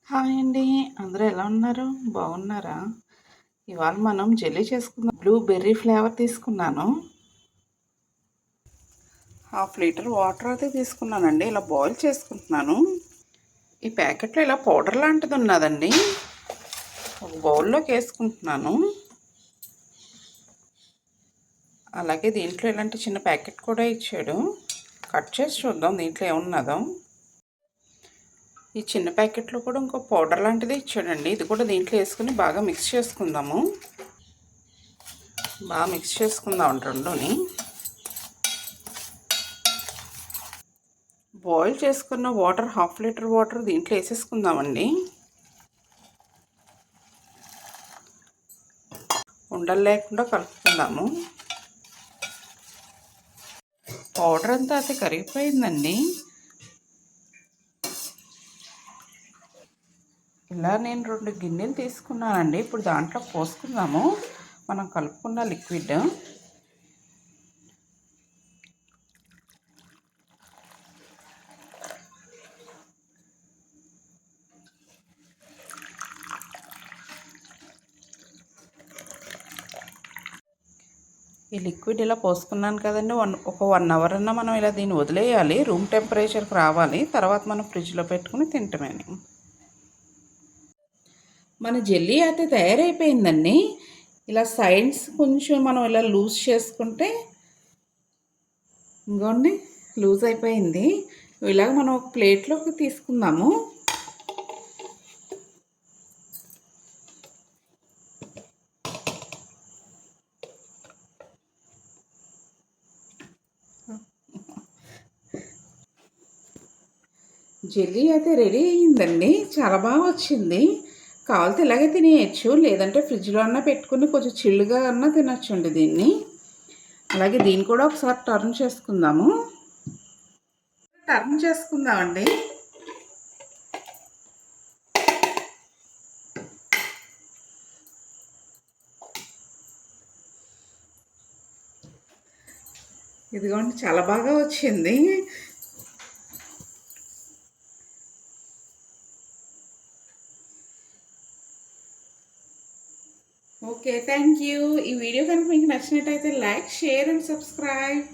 Hi అండి. అందరూ ఎలా ఉన్నారు? బాగున్నారా? ఇవాళ మనం జెల్లీ చేసుకుందాం. బ్లూబెర్రీ ఫ్లేవర్ తీసుకున్నాను. హాఫ్ లీటర్ వాటర్ అయితే తీసుకున్నానండి. ఇలా బాయిల్ చేసుకుంటున్నాను. ఈ ప్యాకెట్లో ఇలా పౌడర్ లాంటిది ఉన్నదండి. ఒక బౌల్లోకి వేసుకుంటున్నాను. అలాగే దీంట్లో ఇలాంటి చిన్న ప్యాకెట్ కూడా ఇచ్చాడు. కట్ చేసి చూద్దాం దీంట్లో ఏమున్నదో. ఈ చిన్న ప్యాకెట్లో కూడా ఇంకో పౌడర్ లాంటిది ఇచ్చాడండి. ఇది కూడా దీంట్లో వేసుకుని బాగా మిక్స్ చేసుకుందాము. బాగా మిక్స్ చేసుకుందాం రెండుని. బాయిల్ చేసుకున్న వాటర్ హాఫ్ లీటర్ వాటర్ దీంట్లో వేసేసుకుందామండి. ఉండలు లేకుండా కలుపుకుందాము. పౌడర్ అంతా అది కరిగిపోయిందండి. ఇలా నేను 2 గిన్నెలు తీసుకున్నానండి. ఇప్పుడు దాంట్లో పోసుకుందాము మనం కలుపుకున్న లిక్విడ్. ఈ లిక్విడ్ ఇలా పోసుకున్నాను కదండి. ఒక 1 అవర్ అన్నా మనం ఇలా దీన్ని వదిలేయాలి. రూమ్ టెంపరేచర్కి రావాలి. తర్వాత మనం ఫ్రిడ్జ్లో పెట్టుకుని తింటమేని. మన జెల్లీ అయితే తయారైపోయిందండి. ఇలా సైడ్స్ కొంచెం మనం ఇలా లూజ్ చేసుకుంటే ఇంకోండి లూజ్ అయిపోయింది. ఇలాగ మనం ఒక ప్లేట్లోకి తీసుకుందాము. జెల్లీ అయితే రెడీ అయ్యిందండి. చాలా బాగా వచ్చింది. కావాలితే ఇలాగే తినేయచ్చు, లేదంటే ఫ్రిడ్జ్లో అన్నా పెట్టుకుని కొంచెం చిల్లుగా అన్నా తినొచ్చండి దీన్ని. అలాగే దీన్ని కూడా ఒకసారి టర్న్ చేసుకుందాము. టర్న్ చేసుకుందామండి. ఇదిగోండి చాలా బాగా వచ్చింది. Okay, thank you. ఈ వీడియో కనుక మీకు నచ్చినట్టయితే లైక్, షేర్ అండ్ సబ్స్క్రైబ్.